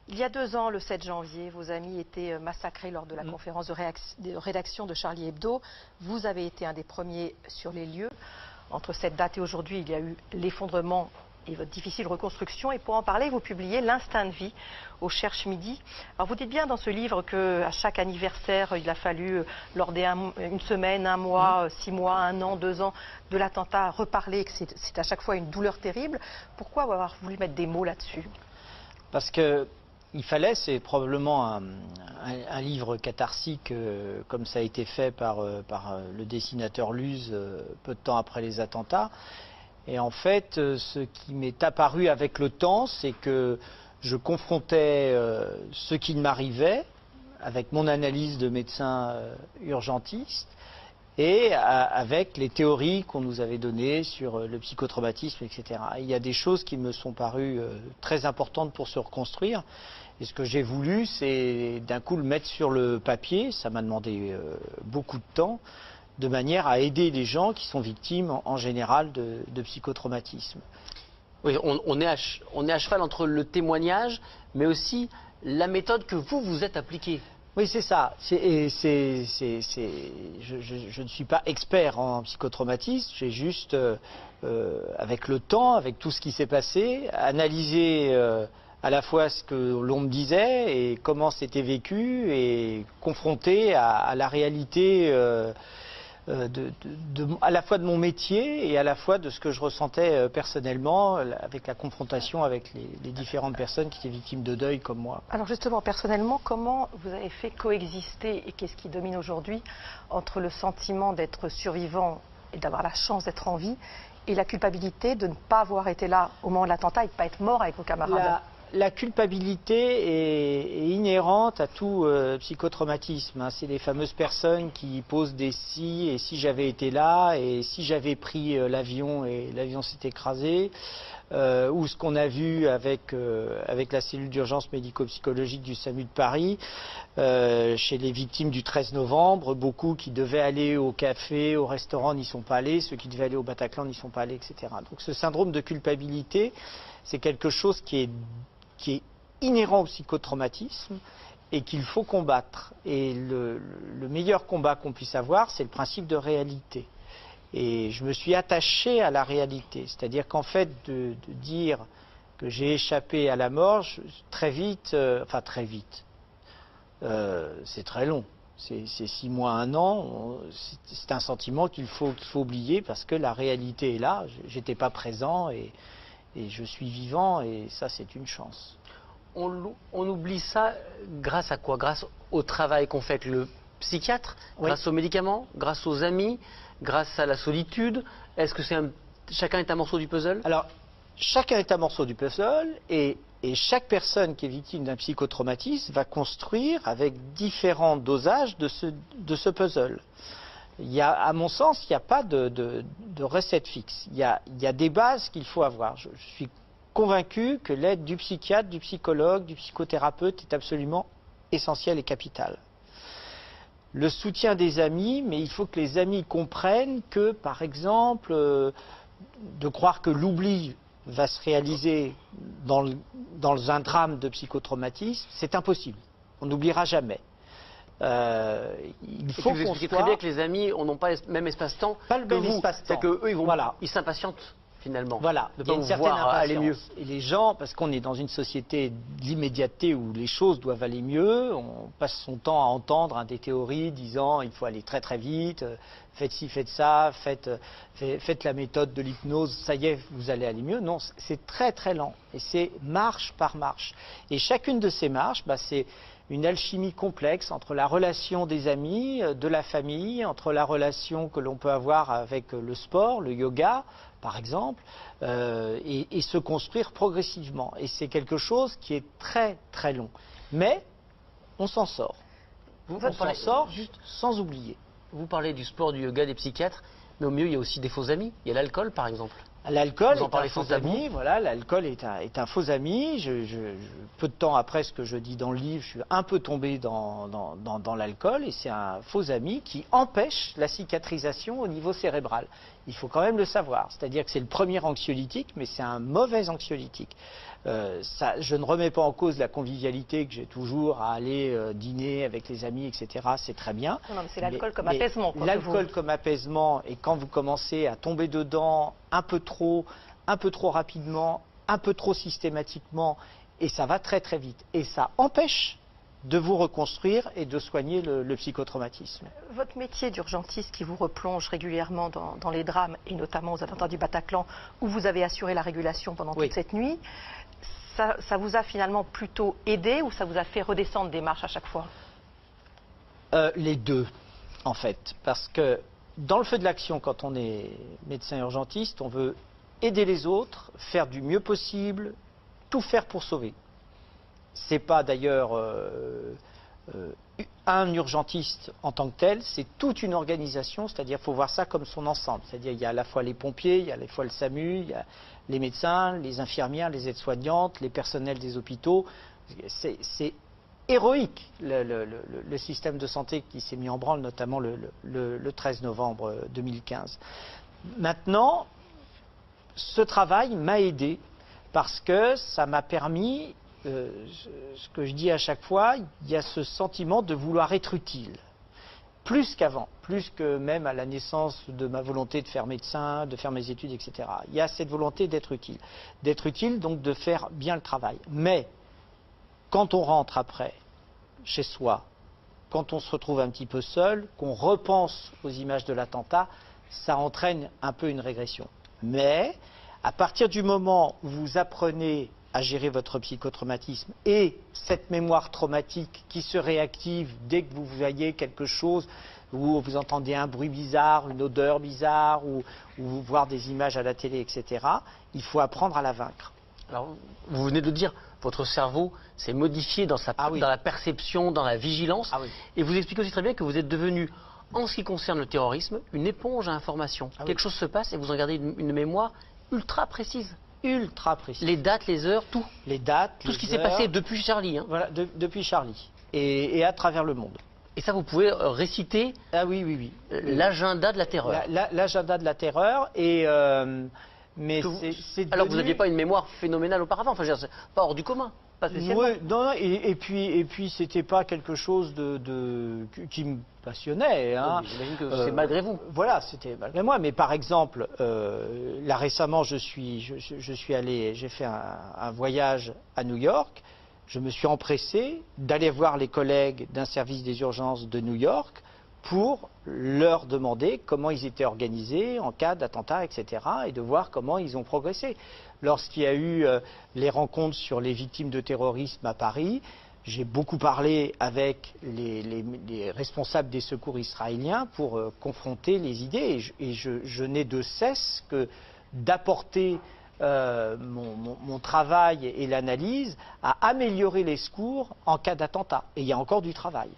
Il y a 2 ans, le 7 janvier, vos amis étaient massacrés lors de la conférence de rédaction de Charlie Hebdo. Vous avez été un des premiers sur les lieux. Entre cette date et aujourd'hui, il y a eu l'effondrement et votre difficile reconstruction. Et pour en parler, vous publiez L'instinct de vie au Cherche Midi. Alors vous dites bien dans ce livre qu'à chaque anniversaire, il a fallu, lors une semaine, 1 mois, 6 mois, 1 an, 2 ans de l'attentat, reparler, que c'est à chaque fois une douleur terrible. Pourquoi avoir voulu mettre des mots là-dessus? Parce que il fallait, c'est probablement un livre catharsique, comme ça a été fait par le dessinateur Luz peu de temps après les attentats. Et en fait, ce qui m'est apparu avec le temps, c'est que je confrontais ce qui m'arrivait avec mon analyse de médecin urgentiste et avec les théories qu'on nous avait données sur le psychotraumatisme, etc. Il y a des choses qui me sont parues très importantes pour se reconstruire. Et ce que j'ai voulu, c'est d'un coup le mettre sur le papier. Ça m'a demandé beaucoup de temps, de manière à aider les gens qui sont victimes en général de psychotraumatisme. Oui, on est à cheval entre le témoignage, mais aussi la méthode que vous êtes appliquée. Oui, c'est ça. Je ne suis pas expert en psychotraumatisme. J'ai juste, avec le temps, avec tout ce qui s'est passé, analysé à la fois ce que l'on me disait et comment c'était vécu et confronté à la réalité à la fois de mon métier et à la fois de ce que je ressentais personnellement avec la confrontation avec les différentes personnes qui étaient victimes de deuil comme moi. Alors justement, personnellement, comment vous avez fait coexister et qu'est-ce qui domine aujourd'hui entre le sentiment d'être survivant et d'avoir la chance d'être en vie et la culpabilité de ne pas avoir été là au moment de l'attentat et de ne pas être mort avec vos camarades? La culpabilité est inhérente à tout psychotraumatisme. Hein. C'est les fameuses personnes qui posent des si et si j'avais été là et si j'avais pris l'avion et l'avion s'est écrasé. Ou ce qu'on a vu avec la cellule d'urgence médico-psychologique du SAMU de Paris, chez les victimes du 13 novembre, beaucoup qui devaient aller au café, au restaurant n'y sont pas allés, ceux qui devaient aller au Bataclan n'y sont pas allés, etc. Donc ce syndrome de culpabilité, c'est quelque chose qui est inhérent au psychotraumatisme et qu'il faut combattre. Et le meilleur combat qu'on puisse avoir, c'est le principe de réalité. Et je me suis attaché à la réalité, c'est-à-dire qu'en fait, de dire que j'ai échappé à la mort, très vite, c'est très long. C'est 6 mois, 1 an, c'est un sentiment qu'il faut oublier parce que la réalité est là, j'étais pas présent et je suis vivant et ça c'est une chance. On oublie ça grâce à quoi? Grâce au travail qu'on fait avec le psychiatre, oui. Grâce aux médicaments, grâce aux amis, grâce à la solitude. Est-ce que chacun est un morceau du puzzle? Alors, chacun est un morceau du puzzle et chaque personne qui est victime d'un psychotraumatisme va construire avec différents dosages de ce puzzle. À mon sens, il n'y a pas de recette fixe. Il y a des bases qu'il faut avoir. Je suis convaincu que l'aide du psychiatre, du psychologue, du psychothérapeute est absolument essentielle et capitale. Le soutien des amis, mais il faut que les amis comprennent que, par exemple, de croire que l'oubli va se réaliser dans un drame de psychotraumatisme, c'est impossible. On n'oubliera jamais. Il faut qu'on soit... très bien que les amis n'ont pas le même espace-temps que vous. Pas le même espace-temps. C'est qu'eux, ils s'impatientent finalement. Voilà, de pas vous voir aller mieux. Et les gens, parce qu'on est dans une société de l'immédiateté où les choses doivent aller mieux, on passe son temps à entendre des théories disant il faut aller très très vite, faites ci, faites ça, faites la méthode de l'hypnose, ça y est, vous allez aller mieux. Non, c'est très très lent et c'est marche par marche. Et chacune de ces marches, c'est une alchimie complexe entre la relation des amis, de la famille, entre la relation que l'on peut avoir avec le sport, le yoga, par exemple, et se construire progressivement. Et c'est quelque chose qui est très très long. Mais on s'en sort. On s'en sort juste sans oublier. Vous parlez du sport, du yoga, des psychiatres, mais au milieu, il y a aussi des faux amis. Il y a l'alcool, par exemple. L'alcool est un faux ami, voilà, l'alcool est un faux ami. Peu de temps après ce que je dis dans le livre, je suis un peu tombé dans l'alcool et c'est un faux ami qui empêche la cicatrisation au niveau cérébral. Il faut quand même le savoir, c'est-à-dire que c'est le premier anxiolytique, mais c'est un mauvais anxiolytique. je ne remets pas en cause la convivialité que j'ai toujours à aller dîner avec les amis, etc. C'est très bien. Non, mais c'est l'alcool comme apaisement. L'alcool comme apaisement, et quand vous commencez à tomber dedans un peu trop rapidement, un peu trop systématiquement, et ça va très très vite. Et ça empêche de vous reconstruire et de soigner le psychotraumatisme. Votre métier d'urgentiste qui vous replonge régulièrement dans les drames, et notamment aux attentats du Bataclan, où vous avez assuré la régulation pendant toute cette nuit, ça vous a finalement plutôt aidé ou ça vous a fait redescendre des marches à chaque fois? Les deux, en fait. Parce que dans le feu de l'action, quand on est médecin urgentiste, on veut aider les autres, faire du mieux possible, tout faire pour sauver. C'est pas d'ailleurs un urgentiste en tant que tel, c'est toute une organisation, c'est-à-dire qu'il faut voir ça comme son ensemble. C'est-à-dire il y a à la fois les pompiers, il y a à la fois le SAMU, il y a les médecins, les infirmières, les aides-soignantes, les personnels des hôpitaux. C'est héroïque le système de santé qui s'est mis en branle, notamment le 13 novembre 2015. Maintenant, ce travail m'a aidé parce que ça m'a permis, ce que je dis à chaque fois, il y a ce sentiment de vouloir être utile. Plus qu'avant, plus que même à la naissance de ma volonté de faire médecin, de faire mes études, etc. Il y a cette volonté d'être utile. D'être utile, donc de faire bien le travail. Mais, quand on rentre après, chez soi, quand on se retrouve un petit peu seul, qu'on repense aux images de l'attentat, ça entraîne un peu une régression. Mais, à partir du moment où vous apprenez à gérer votre psychotraumatisme et cette mémoire traumatique qui se réactive dès que vous voyez quelque chose, ou vous entendez un bruit bizarre, une odeur bizarre, ou vous voir des images à la télé, etc., il faut apprendre à la vaincre. Alors, vous venez de dire, votre cerveau s'est modifié dans la perception, dans la vigilance, et vous expliquez aussi très bien que vous êtes devenu, en ce qui concerne le terrorisme, une éponge à information. Quelque chose se passe et vous en gardez une mémoire ultra précise. Ultra précis. Les dates, les heures, tout. Les dates, tout ce qui s'est passé depuis Charlie. Hein. Voilà, depuis Charlie. Et à travers le monde. Et ça, vous pouvez réciter l'agenda de la terreur. L'agenda de la terreur. Et, mais alors, vous n'aviez pas une mémoire phénoménale auparavant. Enfin, c'est pas hors du commun. Pas spécialement. Non, et puis c'était pas quelque chose qui me passionnait. Hein. J'imagine que c'est malgré vous. Voilà, c'était malgré moi. Mais par exemple, là récemment, j'ai fait un voyage à New York. Je me suis empressé d'aller voir les collègues d'un service des urgences de New York pour leur demander comment ils étaient organisés en cas d'attentat, etc. et de voir comment ils ont progressé. Lorsqu'il y a eu les rencontres sur les victimes de terrorisme à Paris, j'ai beaucoup parlé avec les responsables des secours israéliens pour confronter les idées. Et je n'ai de cesse que d'apporter mon travail et l'analyse à améliorer les secours en cas d'attentat. Et il y a encore du travail.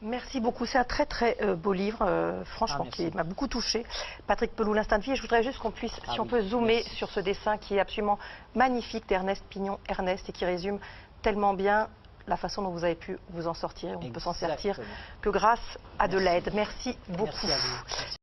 Merci beaucoup. C'est un très très beau livre, franchement, qui m'a beaucoup touché. Patrick Pelloux, L'Instinct de vie. Je voudrais juste qu'on puisse, si on peut zoomer sur ce dessin qui est absolument magnifique d'Ernest Pignon-Ernest et qui résume tellement bien la façon dont vous avez pu vous en sortir. On peut s'en sortir que grâce à de l'aide. Merci beaucoup. Merci à vous.